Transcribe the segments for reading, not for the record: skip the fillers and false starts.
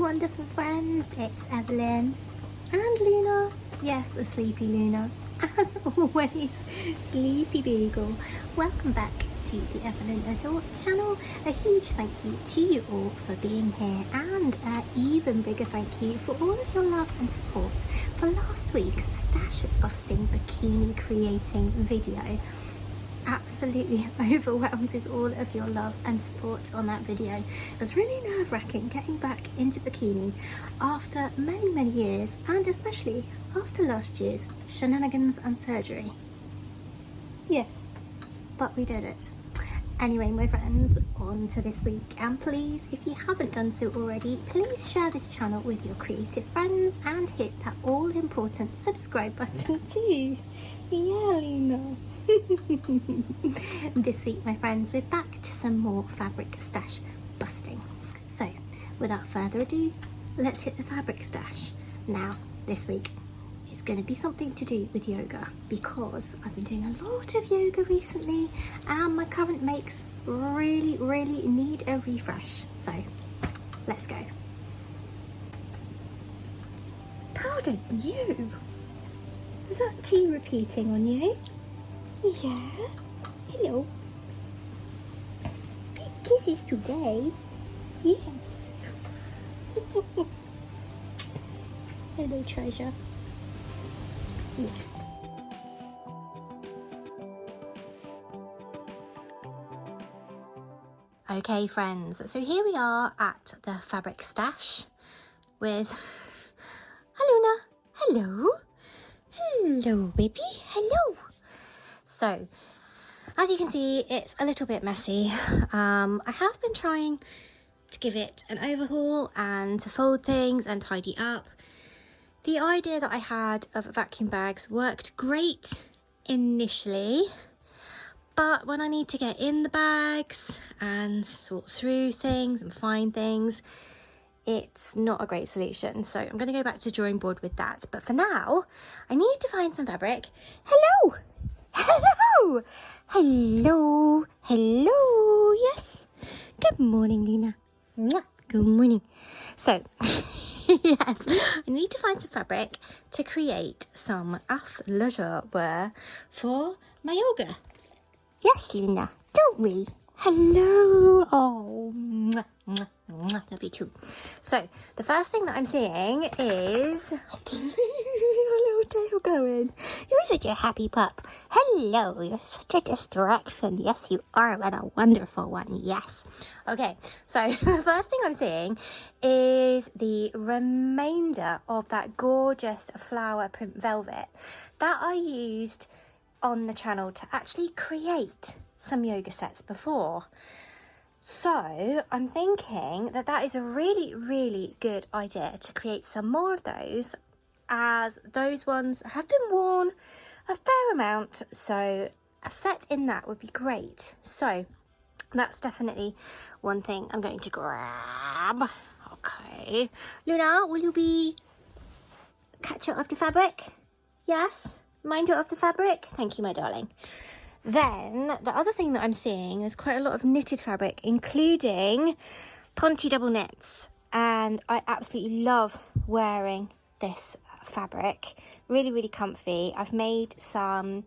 wonderful friends, it's Evelyn and Luna. Yes, a sleepy Luna. As always, sleepy beagle. Welcome back to the Evelyn Adore channel. A huge thank you to you all for being here, and an even bigger thank you for all of your love and support for last week's stash busting bikini creating video. Absolutely overwhelmed with all of your love and support on that video. It was really nerve-wracking getting back into bikini after many years, and especially after last year's shenanigans and surgery. Yes, but we did it. Anyway, my friends, on to this week, and please, if you haven't done so already, please share this channel with your creative friends and hit that all important subscribe button too. Yeah, Luna. This week, my friends, we're back to some more fabric stash busting. So without further ado, let's hit the fabric stash. Now this week it's going to be something to do with yoga, because I've been doing a lot of yoga recently and my current makes really need a refresh. So let's go. Pardon you, is that tea repeating on you? Yeah, hello. Big kisses today. Yes. Hello, treasure. Yeah. Okay, friends, so here we are at the fabric stash with Luna. Hello. Hello, baby. Hello. So, as you can see, it's a little bit messy. I have been trying to give it an overhaul and to fold things and tidy up. The idea that I had of vacuum bags worked great initially, but when I need to get in the bags and sort through things and find things, it's not a great solution. So I'm going to go back to the drawing board with that. But for now, I need to find some fabric. Hello! Hello! Hello! Hello! Yes! Good morning, Luna. Mwah. Good morning. So, yes, I need to find some fabric to create some athleisure wear for my yoga. Yes, Luna, don't we? Hello! Oh, mwah, mwah, mwah. Love you too. So, the first thing that I'm seeing is... Your little tail going. You're such a happy pup. Hello, you're such a distraction. Yes, you are, but a wonderful one. Yes. Okay, so the first thing I'm seeing is the remainder of that gorgeous flower print velvet that I used on the channel to actually create some yoga sets before. So I'm thinking that that is a really good idea to create some more of those, as those ones have been worn a fair amount, so a set in that would be great. So that's definitely one thing I'm going to grab. Okay, Luna, will you be catcher of the fabric? Yes, minder of the fabric. Thank you, my darling. Then the other thing that I'm seeing is quite a lot of knitted fabric, including Ponte double knits, and I absolutely love wearing this fabric. Really comfy. I've made some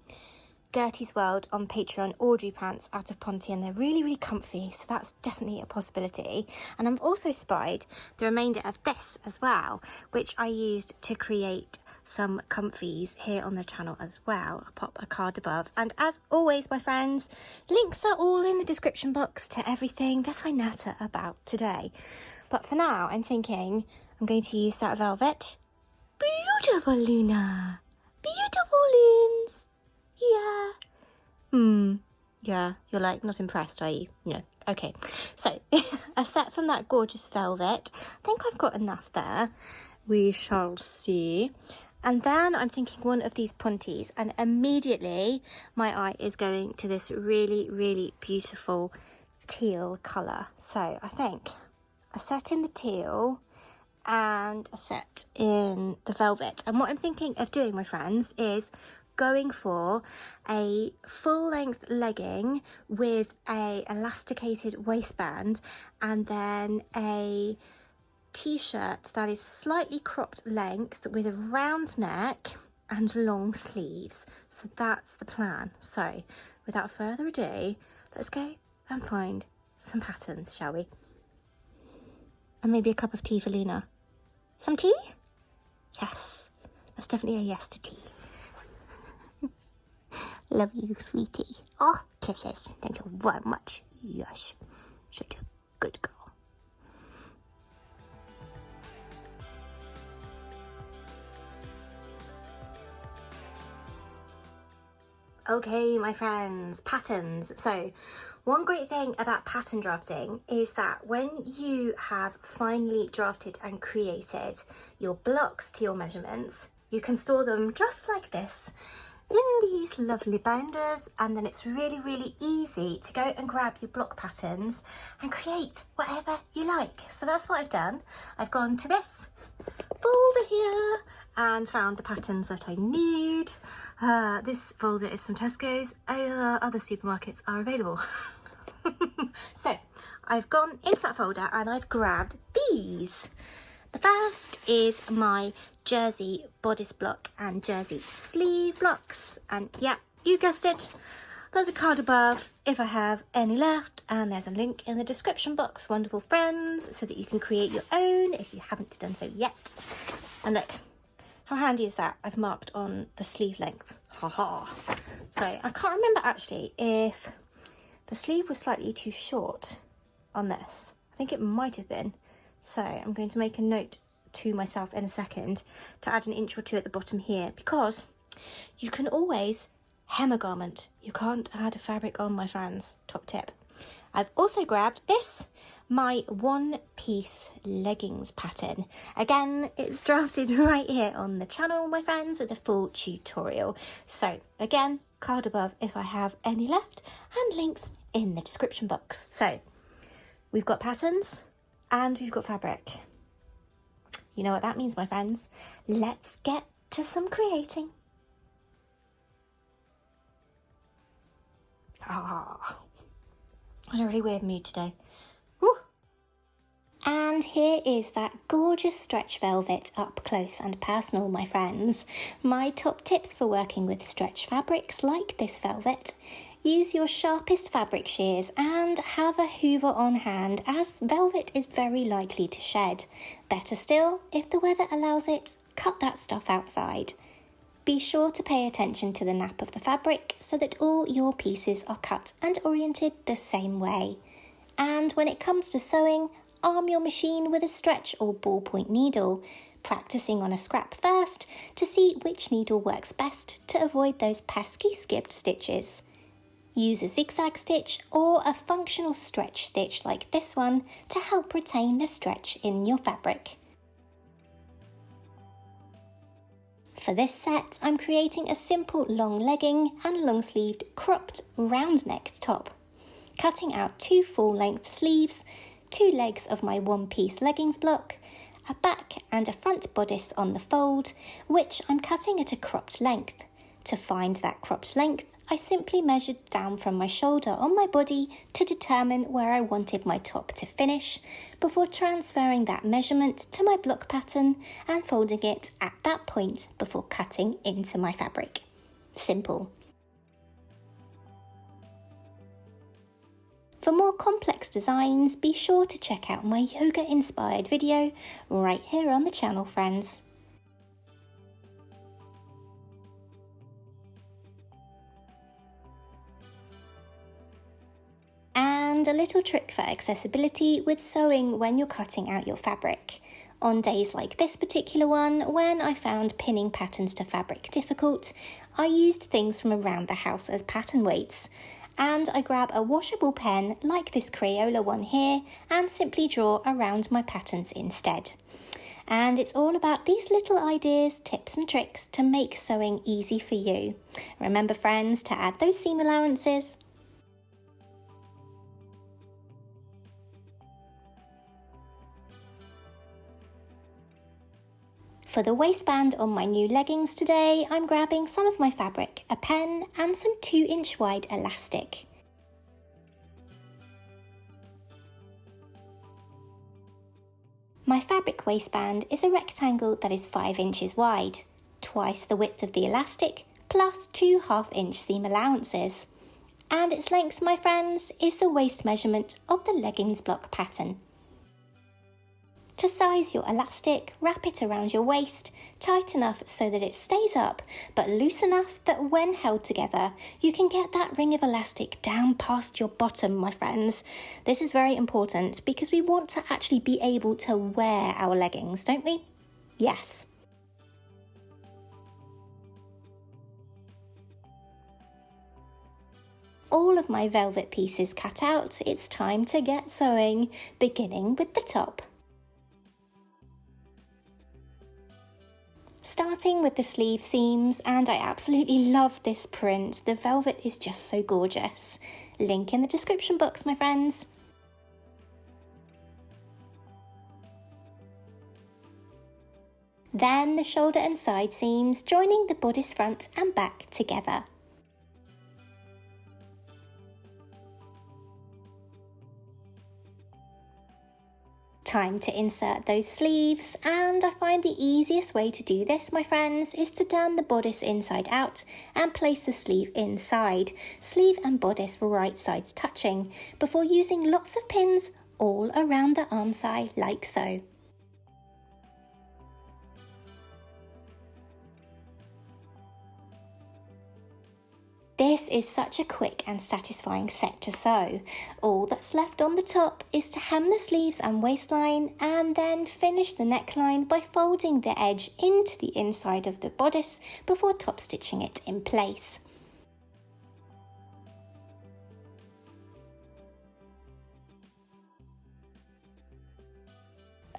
Gertie's World on Patreon Audrey pants out of Ponte, and they're really comfy, so that's definitely a possibility. And I've also spied the remainder of this as well, which I used to create some comfies here on the channel as well. I'll pop a card above, and as always, my friends, links are all in the description box to everything that I natter about today. But for now, I'm thinking I'm going to use that velvet. Beautiful, Luna. Beautiful, Loons. Yeah. Yeah, you're like not impressed, are you? No. Okay, so a set from that gorgeous velvet. I think I've got enough there. We shall see. And then I'm thinking one of these Pontes, and immediately my eye is going to this really beautiful teal colour. So I think a set in the teal and a set in the velvet. And what I'm thinking of doing, my friends, is going for a full-length legging with a elasticated waistband, and then a t-shirt that is slightly cropped length with a round neck and long sleeves. So that's the plan. So without further ado, let's go and find some patterns, shall we? And maybe a cup of tea for Luna. Some tea? Yes, that's definitely a yes to tea. Love you, sweetie. Oh, kisses. Thank you very much. Yes, such a good girl. Okay, my friends, patterns. So one great thing about pattern drafting is that when you have finally drafted and created your blocks to your measurements, you can store them just like this in these lovely binders, and then it's really easy to go and grab your block patterns and create whatever you like. So that's what I've done. I've gone to this folder here and found the patterns that I need. This folder is from Tesco's. Other supermarkets are available. So I've gone into that folder and I've grabbed these. The first is my jersey bodice block and jersey sleeve blocks, and yeah, you guessed it, there's a card above if I have any left, and there's a link in the description box, wonderful friends, so that you can create your own if you haven't done so yet. And look, how handy is that? I've marked on the sleeve lengths. Haha. So I can't remember actually if the sleeve was slightly too short on this. I think it might have been. So I'm going to make a note to myself in a second to add an inch or two at the bottom here, because you can always hem a garment. You can't add a fabric on, my friends. Top tip. I've also grabbed this, my one-piece leggings pattern. Again, it's drafted right here on the channel, my friends, with a full tutorial. So again, card above if I have any left, and links in the description box. So we've got patterns and we've got fabric. You know what that means, my friends. Let's get to some creating. I'm in a really weird mood today. Woo. And here is that gorgeous stretch velvet up close and personal, my friends. My top tips for working with stretch fabrics like this velvet. Use your sharpest fabric shears and have a hoover on hand, as velvet is very likely to shed. Better still, if the weather allows it, cut that stuff outside. Be sure to pay attention to the nap of the fabric so that all your pieces are cut and oriented the same way. And when it comes to sewing, arm your machine with a stretch or ballpoint needle, practicing on a scrap first to see which needle works best to avoid those pesky skipped stitches. Use a zigzag stitch or a functional stretch stitch like this one to help retain the stretch in your fabric. For this set, I'm creating a simple long legging and long-sleeved cropped round-necked top. Cutting out 2 full-length sleeves, 2 legs of my one-piece leggings block, a back and a front bodice on the fold, which I'm cutting at a cropped length. To find that cropped length, I simply measured down from my shoulder on my body to determine where I wanted my top to finish, before transferring that measurement to my block pattern and folding it at that point before cutting into my fabric. Simple. For more complex designs, be sure to check out my yoga-inspired video right here on the channel, friends. And a little trick for accessibility with sewing when you're cutting out your fabric. On days like this particular one, when I found pinning patterns to fabric difficult, I used things from around the house as pattern weights. And I grab a washable pen like this Crayola one here and simply draw around my patterns instead. And it's all about these little ideas, tips and tricks to make sewing easy for you. Remember, friends, to add those seam allowances. For the waistband on my new leggings today, I'm grabbing some of my fabric, a pen and some 2-inch wide elastic. My fabric waistband is a rectangle that is 5 inches wide, twice the width of the elastic, plus 2 half-inch seam allowances. And its length, my friends, is the waist measurement of the leggings block pattern. To size your elastic, wrap it around your waist, tight enough so that it stays up, but loose enough that when held together, you can get that ring of elastic down past your bottom, my friends. This is very important because we want to actually be able to wear our leggings, don't we? Yes. All of my velvet pieces cut out, it's time to get sewing, beginning with the top. Starting with the sleeve seams, and I absolutely love this print. The velvet is just so gorgeous. Link in the description box, my friends. Then the shoulder and side seams, joining the bodice front and back together. Time to insert those sleeves, and I find the easiest way to do this, my friends, is to turn the bodice inside out and place the sleeve inside, sleeve and bodice right sides touching, before using lots of pins all around the arm side like so. This is such a quick and satisfying set to sew. All that's left on the top is to hem the sleeves and waistline and then finish the neckline by folding the edge into the inside of the bodice before top stitching it in place.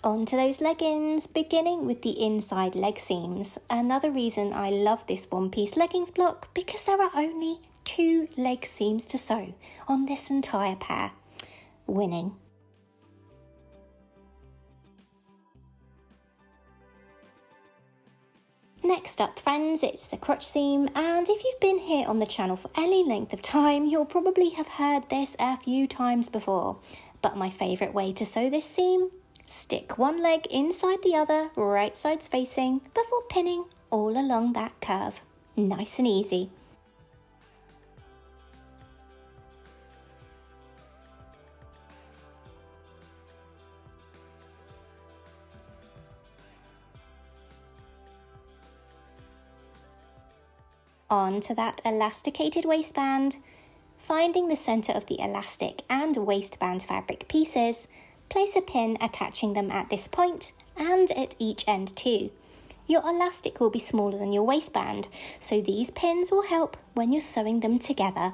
On to those leggings, beginning with the inside leg seams. Another reason I love this one-piece leggings block, because there are only 2 leg seams to sew on this entire pair. Winning. Next up, friends, it's the crotch seam, and if you've been here on the channel for any length of time, you'll probably have heard this a few times before. But my favourite way to sew this seam: stick one leg inside the other, right sides facing, before pinning all along that curve. Nice and easy. On to that elasticated waistband. Finding the centre of the elastic and waistband fabric pieces, place a pin attaching them at this point and at each end too. Your elastic will be smaller than your waistband, so these pins will help when you're sewing them together.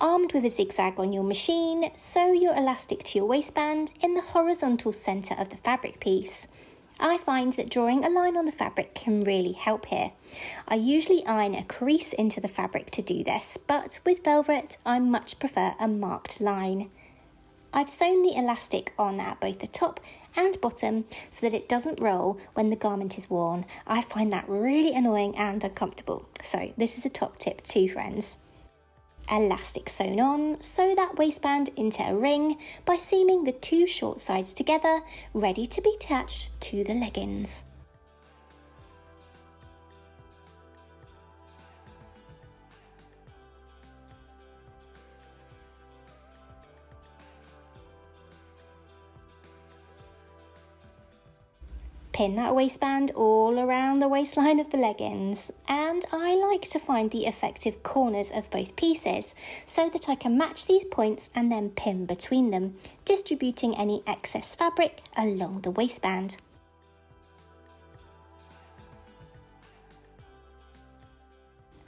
Armed with a zigzag on your machine, sew your elastic to your waistband in the horizontal centre of the fabric piece. I find that drawing a line on the fabric can really help here. I usually iron a crease into the fabric to do this, but with velvet I much prefer a marked line. I've sewn the elastic on at both the top and bottom so that it doesn't roll when the garment is worn. I find that really annoying and uncomfortable, so this is a top tip too, friends. Elastic sewn on, sew that waistband into a ring by seaming the 2 short sides together, ready to be attached to the leggings. Pin that waistband all around the waistline of the leggings, and I like to find the effective corners of both pieces so that I can match these points and then pin between them, distributing any excess fabric along the waistband.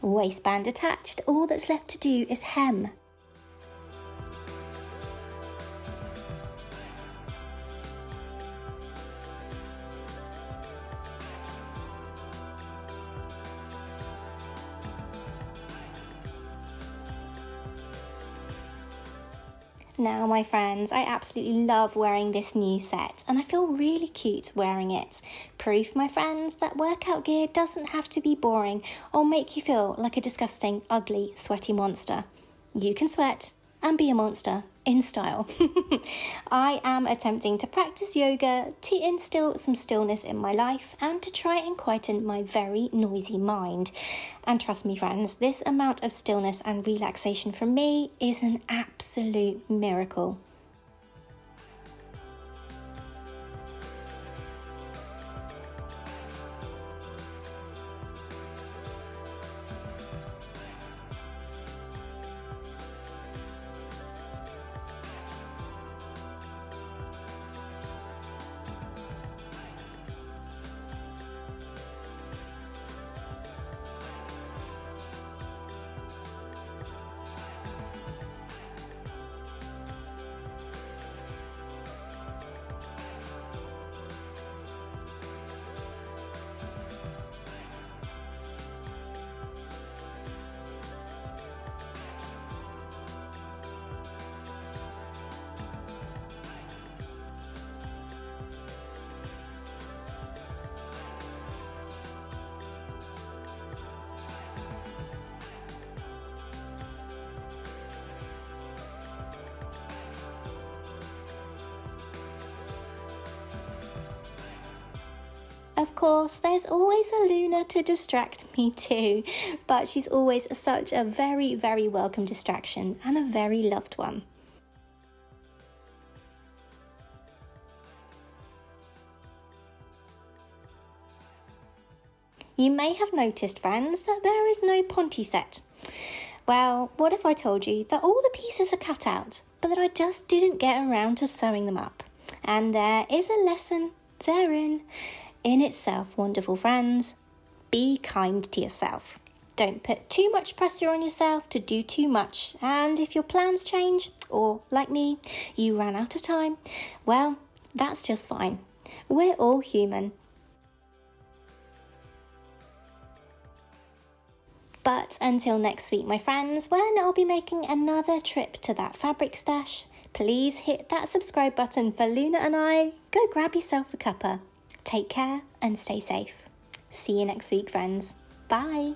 Waistband attached, all that's left to do is hem. Now, my friends, I absolutely love wearing this new set and I feel really cute wearing it. Proof, my friends, that workout gear doesn't have to be boring or make you feel like a disgusting, ugly, sweaty monster. you can sweat and be a monster in style. I am attempting to practice yoga to instill some stillness in my life and to try and quieten my very noisy mind. And trust me, friends, this amount of stillness and relaxation from me is an absolute miracle. Of course, there's always a Luna to distract me too, but she's always such a very, very welcome distraction and a very loved one. You may have noticed, friends, that there is no Ponte set. Well, what if I told you that all the pieces are cut out, but that I just didn't get around to sewing them up? And there is a lesson therein. In itself, wonderful friends, be kind to yourself. Don't put too much pressure on yourself to do too much. And if your plans change, or like me, you ran out of time, well, that's just fine. We're all human. But until next week, my friends, when I'll be making another trip to that fabric stash, please hit that subscribe button for Luna and I. Go grab yourselves a cuppa. Take care and stay safe. See you next week, friends. Bye.